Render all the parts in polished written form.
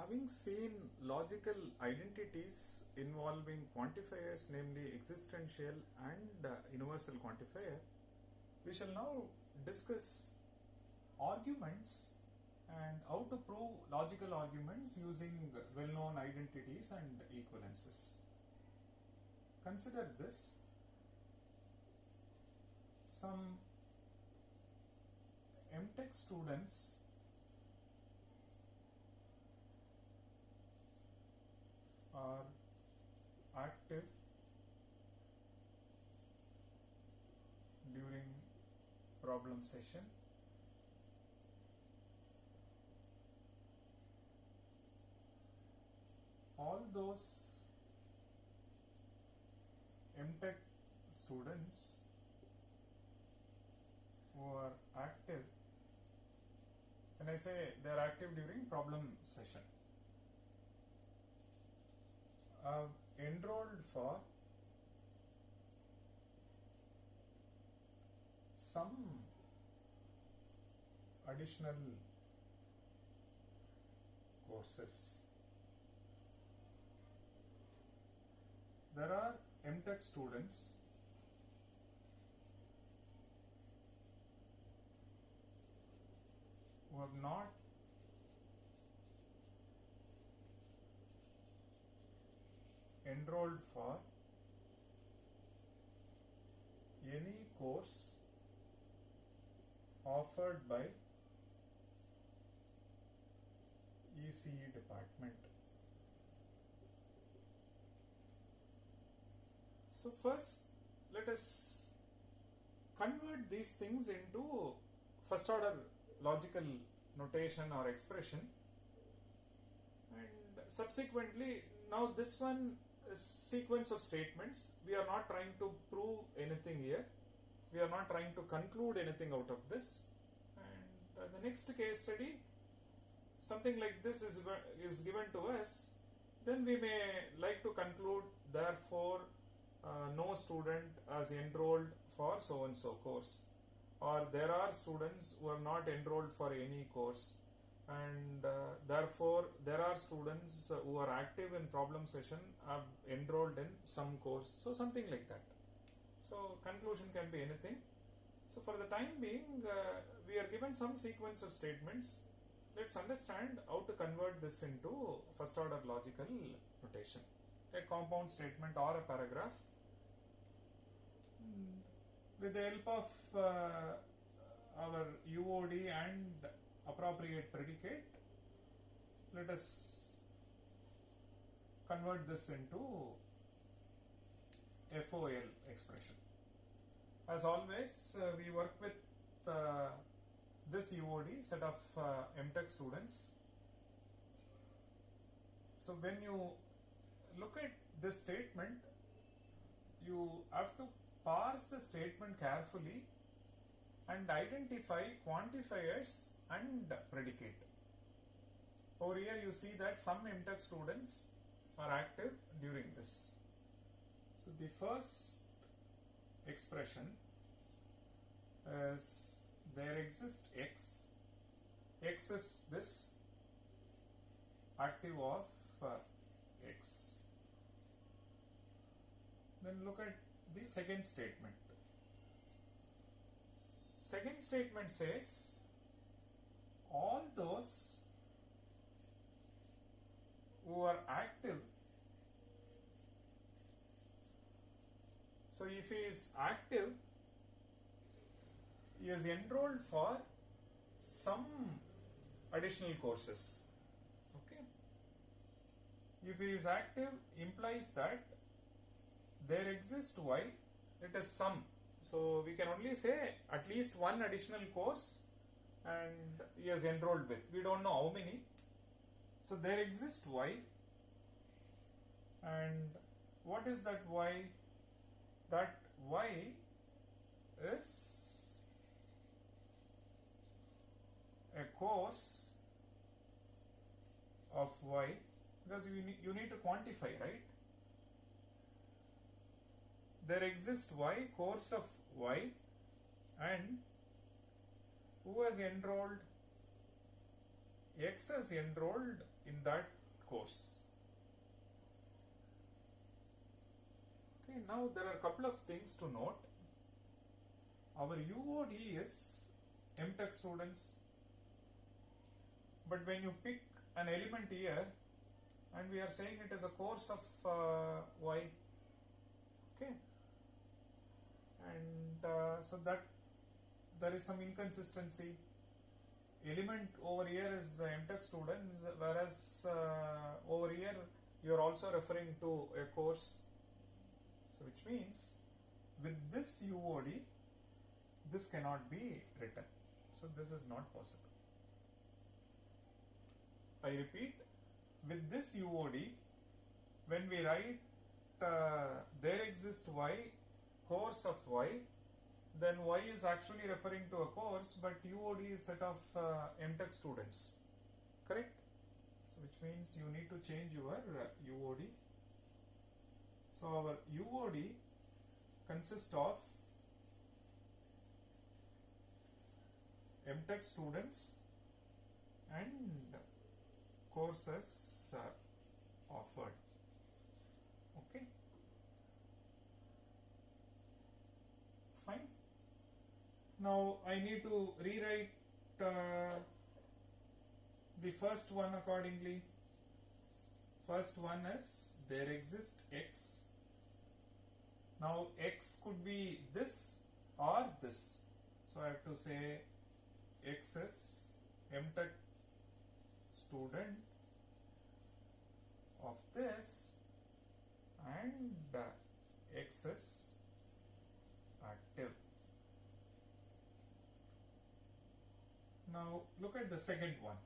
Having seen logical identities involving quantifiers, namely existential and universal quantifier, we shall now discuss arguments and how to prove logical arguments using well-known identities and equivalences. Consider this: some MTech students are active during problem session. All those MTech students who are active, when I say they are active during problem session, enrolled for some additional courses. There are MTech students who have not enrolled for any course offered by ECE department. So first, let us convert these things into first order logical notation or expression, and subsequently, now this one is sequence of statements. We are not trying to prove anything here. We are not trying to conclude anything out of this. And the next case study, something like this is given to us, then we may like to conclude, therefore no student has enrolled for so and so course, or there are students who have not enrolled for any course, and therefore there are students who are active in problem session have enrolled in some course. So something like that. So conclusion can be anything. So for the time being, we are given some sequence of statements. Let's understand how to convert this into first order logical notation. A compound statement or a paragraph. With the help of our UOD and appropriate predicate, let us convert this into FOL expression. As always, we work with this UOD set of MTech students. So when you look at this statement, you have to parse the statement carefully and identify quantifiers and predicate. Over here you see that some MTech students are active during this. So the first expression is there exists X. X is this active of X. Then look at the second statement. Second statement says all those who are active. So if he is active, he is enrolled for some additional courses. Okay. If he is active implies that there exists Y, it is some. So we can only say at least one additional course and he is enrolled with. We don't know how many. So there exists Y, and what is that Y? That Y is a course of Y, because you need to quantify, right? There exists Y, course of Y, and who has enrolled X is enrolled in that course. Okay, now there are a couple of things to note. Our UOD is MTech students, but when you pick an element here and we are saying it is a course of Y, okay, and so that there is some inconsistency. Element over here is MTech students, whereas over here you are also referring to a course. So which means with this UOD, this cannot be written. So this is not possible. I repeat, with this UOD, when we write there exists Y, course of Y, then Y is actually referring to a course, but UOD is set of MTech students. Correct? So which means you need to change your UOD. So our UOD consists of MTech students and courses offered. Okay, fine. Now I need to rewrite the first one accordingly. First one is there exists X. Now X could be this or this. So I have to say X is MTech student of this and X is active. Now look at the second one.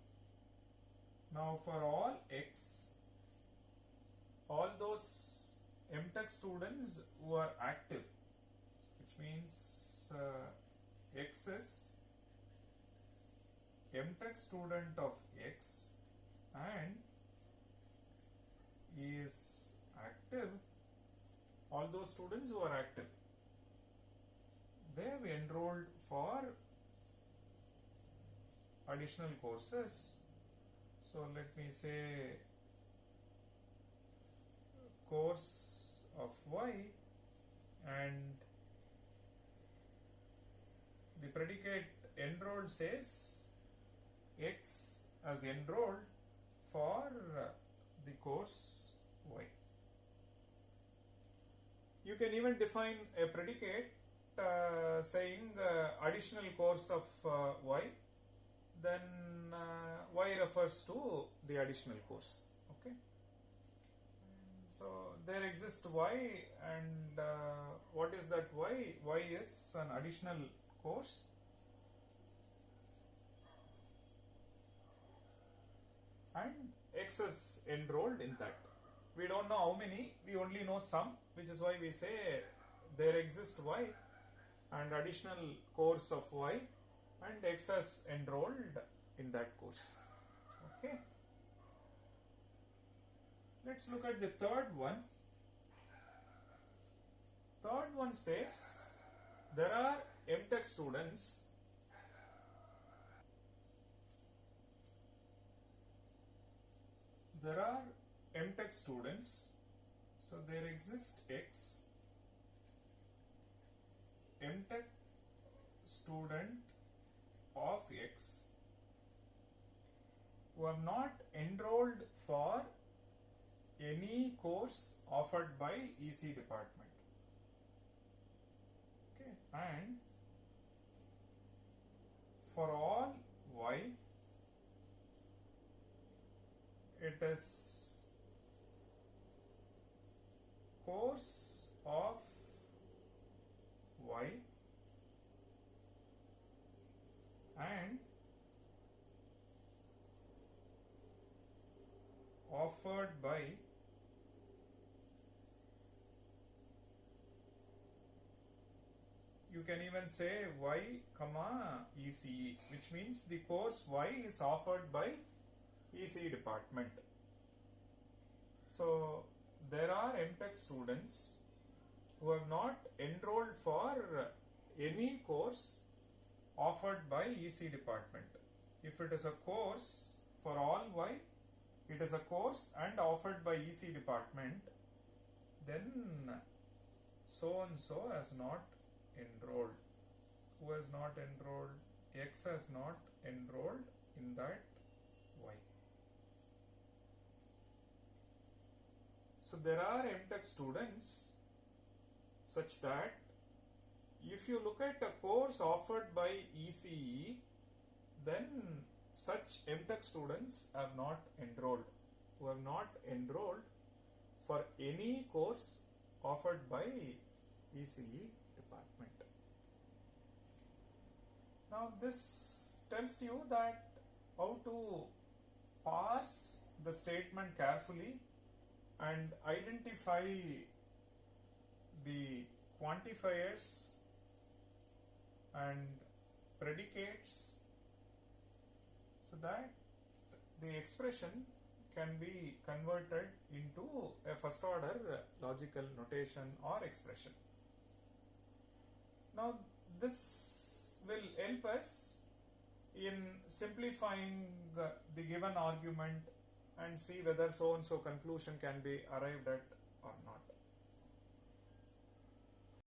Now for all X, all those MTech students who are active, which means X is MTech student of X and is active, all those students who are active, they have enrolled for additional courses. So let me say course of Y, and the predicate enrolled says X as enrolled for the course Y. You can even define a predicate saying additional course of Y, then Y refers to the additional course. Okay. So there exists Y, and what is that Y? Y is an additional course. And X is enrolled in that. We don't know how many, we only know some, which is why we say there exists Y and additional course of Y, and X is enrolled in that course. Okay. Let's look at the third one. Third one says there are MTech students so there exists X, MTech student of X, who have not enrolled for any course offered by EC department. Okay, and for all Y, it is course of Y and offered by you can even say Y comma ECE, which means the course Y is offered by EC department. So there are MTech students who have not enrolled for any course offered by EC department. If it is a course for all y, it is a course and offered by EC department, then so and so has not enrolled. Who has not enrolled? X has not enrolled in that y. So there are MTech students such that if you look at a course offered by ECE, then such MTech students have not enrolled, who have not enrolled for any course offered by ECE department. Now this tells you that how to parse the statement carefully and identify the quantifiers and predicates so that the expression can be converted into a first order logical notation or expression. Now this will help us in simplifying the given argument and see whether so and so conclusion can be arrived at or not.